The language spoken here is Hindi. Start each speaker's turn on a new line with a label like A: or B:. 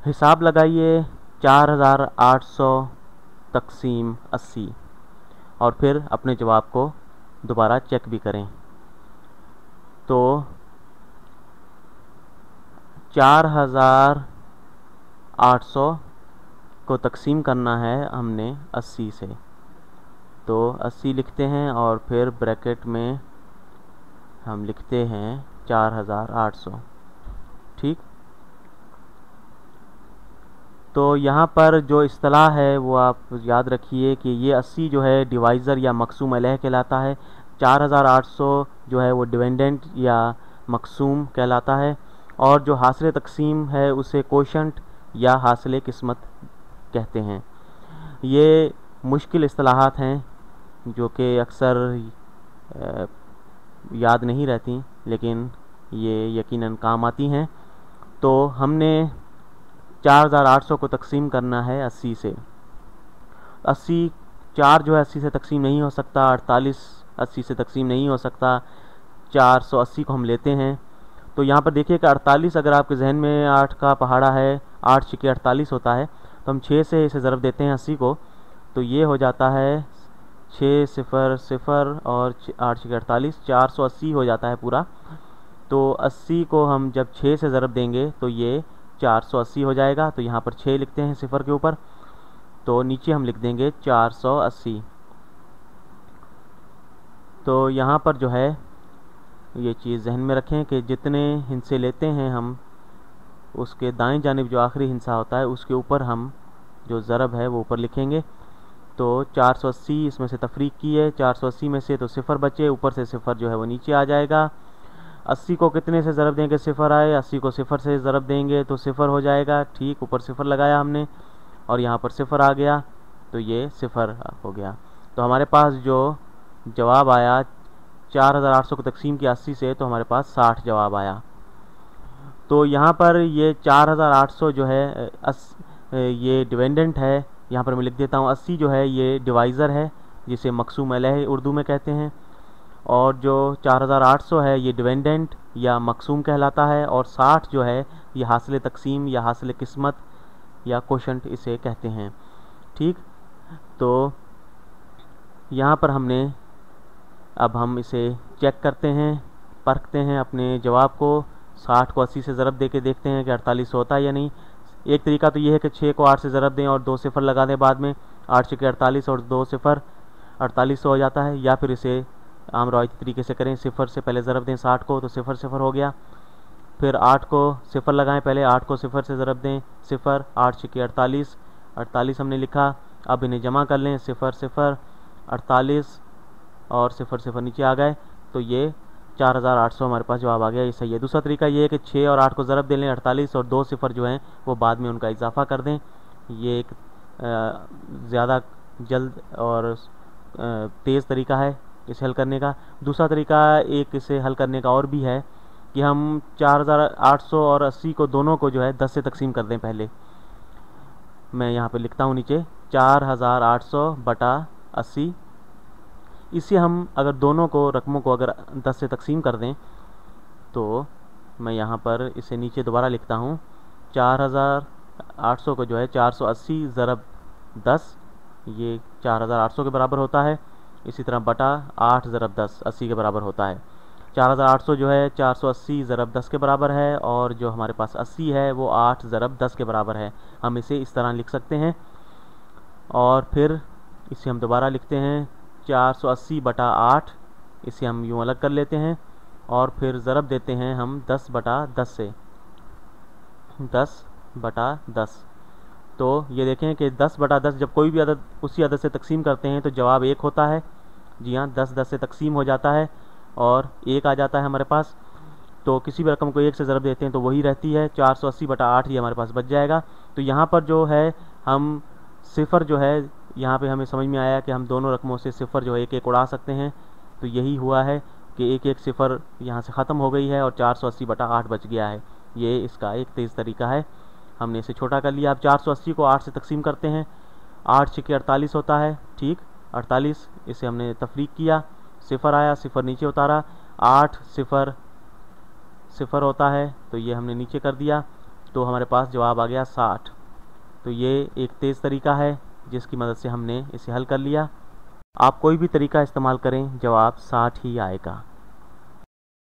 A: हिसाब लगाइए 4800 तकसीम 80 और फिर अपने जवाब को दोबारा चेक भी करें। तो 4800 को तकसीम करना है हमने 80 से, तो 80 लिखते हैं और फिर ब्रैकेट में हम लिखते हैं 4800। ठीक, तो यहाँ पर जो इस्तिलाह है वो आप याद रखिए कि ये 80 जो है डिवाइज़र या मकसूम अलह कहलाता है। 4800 जो है वो डिवेंडेंट या मकसूम कहलाता है, और जो हासिल तकसीम है उसे कोशंट या हासिल किस्मत कहते हैं। ये मुश्किल इस्तिलाहात हैं जो कि अक्सर याद नहीं रहती, लेकिन ये यकीनन काम आती हैं। तो हमने 4800 को तकसीम करना है 80 से। 80 4 जो है 80 से तकसीम नहीं हो सकता, 48 80 से तकसीम नहीं हो सकता, 480 को हम लेते हैं। तो यहाँ पर देखिए कि 48 अगर आपके जहन में 8 का पहाड़ा है, 8 छिके 48 होता है, तो हम 6 से इसे ज़रब देते हैं 80 को, तो ये हो जाता है 6 0 0 और 8 छिके 48, 480 हो जाता है पूरा। तो 80 को हम जब 6 से ज़रब देंगे तो ये 480 हो जाएगा। तो यहाँ पर 6 लिखते हैं सिफर के ऊपर, तो नीचे हम लिख देंगे 480। तो यहाँ पर जो है ये चीज़ जहन में रखें कि जितने हिस्से लेते हैं हम, उसके दाएं जानिब जो आखिरी हिस्सा होता है उसके ऊपर हम जो ज़रब है वो ऊपर लिखेंगे। तो 480 इसमें से तफरीक की है, 480 में से तो सिफर बचे, ऊपर से सिफर जो है वो नीचे आ जाएगा। 80 को कितने से ज़रब देंगे सिफर आए, 80 को सिफर से ज़रब देंगे तो सिफर हो जाएगा। ठीक, ऊपर सिफर लगाया हमने और यहाँ पर सिफर आ गया, तो ये सिफर हो गया। तो हमारे पास जो जवाब आया 4800 को तकसीम किया 80 से, तो हमारे पास 60 जवाब आया। तो यहाँ पर ये 4800 जो है ये डिवेंडेंट है, यहाँ पर मैं लिख देता हूँ। 80 जो है ये डिवाइज़र है जिसे मकसूम अलह उर्दू में कहते हैं, और जो 4800 है ये डिवेंडेंट या मकसूम कहलाता है, और 60 जो है ये हासिल तकसीम या हासिल किस्मत या कोशंट इसे कहते हैं। ठीक, तो यहाँ पर हमने अब हम इसे चेक करते हैं, परखते हैं अपने जवाब को। 60 को 80 से ज़रब दे के देखते हैं कि 48 होता है या नहीं। एक तरीका तो ये है कि 6 को 8 से ज़रब दें और 2 सिफर लगा दें बाद में, 8 छिके 48 और 2 सिफर 48 हो जाता है। या फिर इसे आम रवायती तरीके से करें, सिफर से पहले ज़रब दें 60 को, तो सिफर सिफर हो गया। फिर 8 को सिफर लगाएं पहले, 8 को सिफर से ज़रब दें सिफर, 8 छिके 48, 48 हमने लिखा। अब इन्हें जमा कर लें, सिफर सिफर 48 और सिफर सिफर नीचे आ गए, तो ये 4800 हमारे पास जवाब आ गया। ये सही है। दूसरा तरीका ये है कि 6 और 8 को ज़रब दे लें 48 और 2 सिफर जो हैं वो बाद में उनका इजाफा कर दें। ये एक ज़्यादा जल्द और तेज़ तरीका है इसे हल करने का। दूसरा तरीका एक इसे हल करने का और भी है कि हम 4800 और 80 को दोनों को जो है 10 से तकसीम कर दें पहले। मैं यहाँ पे लिखता हूँ नीचे 4800 बटा 80। इसे हम अगर दोनों को रकमों को अगर 10 से तकसीम कर दें, तो मैं यहाँ पर इसे नीचे दोबारा लिखता हूँ। 4800 को जो है 480 ज़रब 10, ये 4800 के बराबर होता है। इसी तरह बटा 8 ज़रब 10 80 के बराबर होता है। 4800 जो है 480 ज़रब 10 के बराबर है, और जो हमारे पास 80 है वो 8 ज़रब 10 के बराबर है। हम इसे इस तरह लिख सकते हैं, और फिर इसे हम दोबारा लिखते हैं 480 बटा 8, इसे हम यूँ अलग कर लेते हैं, और फिर ज़रब देते हैं हम 10 बटा 10 से, 10 बटा 10। तो ये देखें कि 10 बटा 10 जब कोई भी अदद उसी अदद से तकसीम करते हैं तो जवाब 1 होता है। जी हाँ, 10 10 से तकसीम हो जाता है और 1 आ जाता है हमारे पास। तो किसी भी रकम को 1 से ज़रब देते हैं तो वही रहती है। 480 बटा 8 ये हमारे पास बच जाएगा। तो यहाँ पर जो है हम सिफर जो है, यहाँ पे हमें समझ में आया कि हम दोनों रकमों से सिफर जो है एक एक उड़ा सकते हैं। तो यही हुआ है कि एक एक सिफर यहाँ से ख़त्म हो गई है और 480 बटा 8 बच गया है। ये इसका एक तेज़ तरीका है। हमने इसे छोटा कर लिया। अब 480 को 8 से तकसीम करते हैं। 8 छिके 48 होता है। ठीक, 48 इसे हमने तफरीक किया, सिफर आया, सिफर नीचे उतारा, 8 सिफर सिफर होता है, तो ये हमने नीचे कर दिया। तो हमारे पास जवाब आ गया 60। तो ये एक तेज़ तरीका है जिसकी मदद से हमने इसे हल कर लिया। आप कोई भी तरीका इस्तेमाल करें, जवाब 60 ही आएगा।